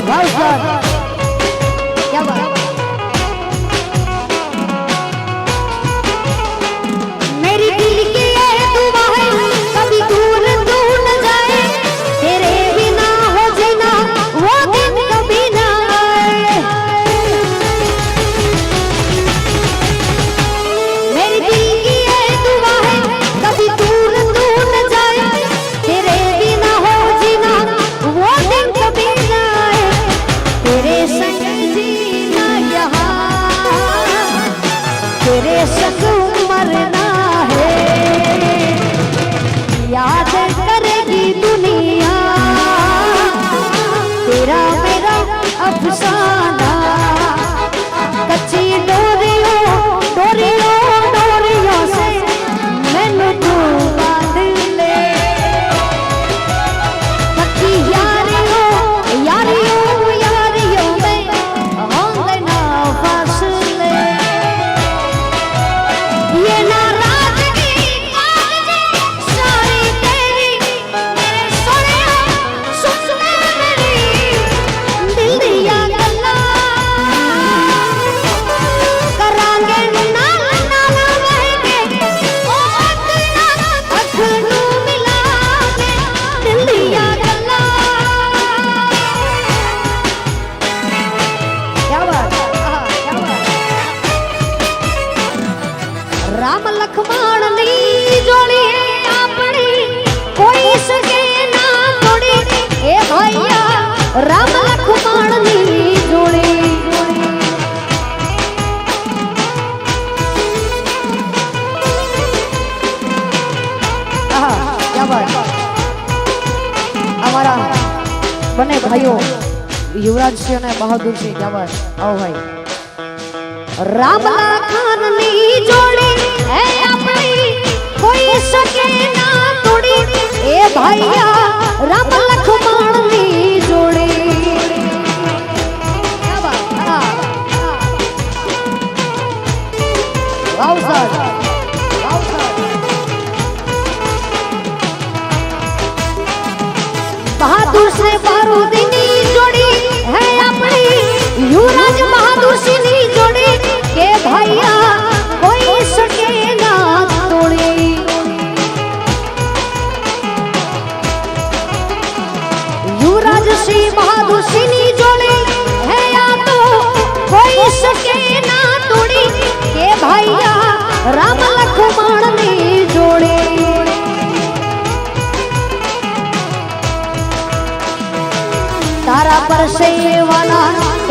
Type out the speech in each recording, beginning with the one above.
वाह सर, क्या बात। मेरी दिल की ये दुआ है कभी दूर तू न जाए, तेरे बिना हो जीना वो दिन कभी ना आए। मेरी दिल की ये दुआ है कभी दूर तू न जाए, तेरे बिना हो जीना वो दिन कभी ना आए। तेरे संग जीना यहाँ, तेरे संग मरना है, याद करेगी दुनिया तेरा मेरा अफसाना। कच्ची डोरियों डोरियों डोरियों से मैनू तू बांध ले, पक्की यारियों यारियों यारियों में होंगे ना फासले। ये नाराज़गी कागज़ी सारी तेरी, मेरे सोनिया सुन मेरी दिल दिया गल्लां करांगे नाल नाल बहके, ओ अख नू मिला के दिल दिया गल्लां। क्या बात, क्या बात। राम लक्ष्मण नी जोड़ी अपनी कोई सके ना तोड़ी, ए भैया राम लक्ष्मण नी जोड़ी। क्या बात। हमारा बने भाइयों युवराज सिंह ने बहादुर सिंह, क्या बात। आओ भाई। राम लखन नी जोड़ी है अपनी कोई सके ना तोड़ी, ए भैया राम लक्ष्मण नी जोड़ी। क्या बात। वाह सर, वाह सर। बहादुर से बारूदीनी जोड़ी है अपनी, युवराज बहादुर सिंह नी जोड़ी के भैया कोई सके ना तोड़ी। युवराज सिंह बहादुर सिंह नी जोड़ी है या तो कोई सके ना तोड़ी, के भैया राम लक्ष्मण नी जोड़ी। तारा पर से वाला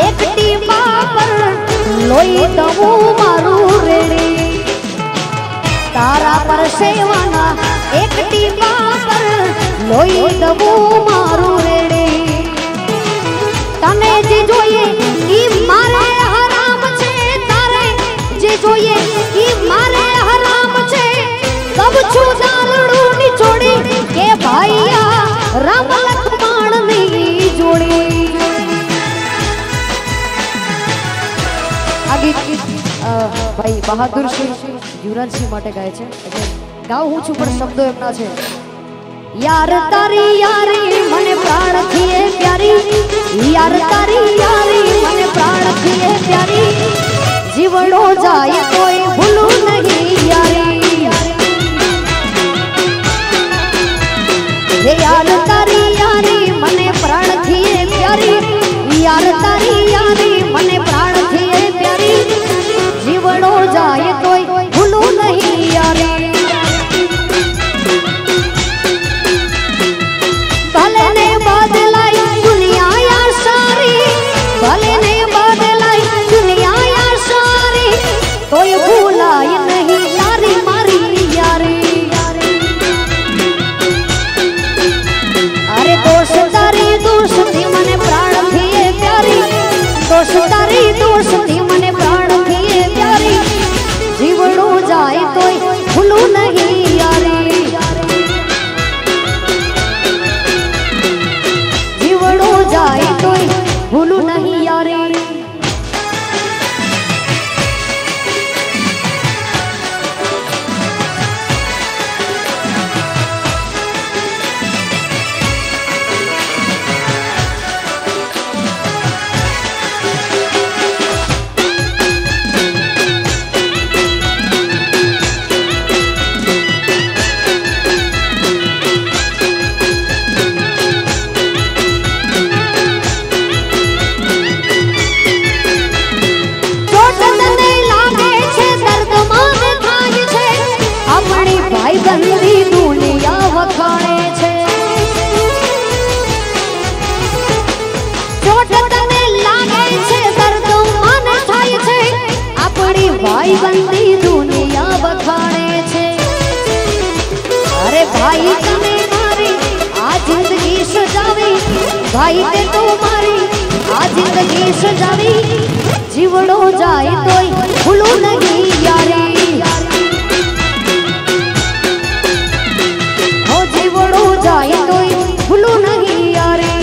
एक टीपा पर लोई दमू मारू रेड़ी, तारा पर से वाला एक टीपा पर लोई दमू मारू रेड़ी। तने जे जोये ई मारे हराम छे, तारे जे जोये ई मारे हराम छे, कब छू दालड़ू निचोड़ी, के भैया राम लक्ष्मण नी जोड़ी। आगे भाई बहादुर सिंह युवराज सिंह માટે ગાય છે, એટલે ગાઉં હું છું પણ શબ્દો એમના છે। यार तारी यारी મને પ્રાણ થીએ પ્યારી, यार तारी यारी મને પ્રાણ થીએ પ્યારી, જીવડો જાય કોઈ ભૂલું નહીં यारी। हे यार तारी यारी મને પ્રાણ થીએ પ્યારી, यार तारी यारी મને પ્રાણ થીએ प्यारी, जीवड़ो जाए कोई भूलू नहीं यारी। भले ने बदलाई दुनिया यार सारी, भले ने बदलाई दुनिया यार सारी, कोई भूलाई नहीं यारी मारी यारी। अरे दोस्त तारी दोस्ती मने प्राण थी प्यारी, दोस्त तारी ભાઈ બંધી દુનિયા બખાણે છે અરે ભાઈ તને મારી આ જિંદગી સજાવી ભાઈ તે તો મારી આ જિંદગી સજાવી જીવડો જાય તોય ભૂલું નહીં યારી હો જીવડો જાય તોય ભૂલું નહીં યારી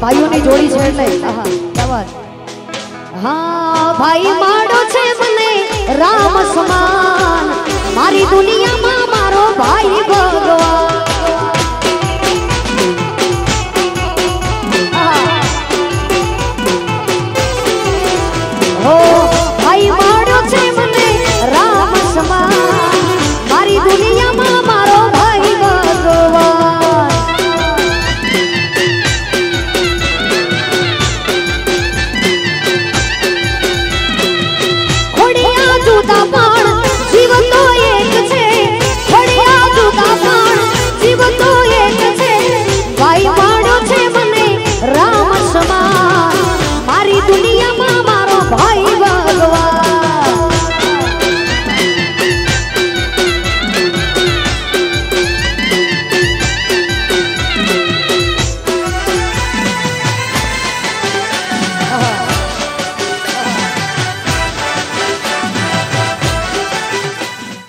ભાઈઓની જોડી છે એટલે હા ભાઈ માડો છે મને રામ સમાન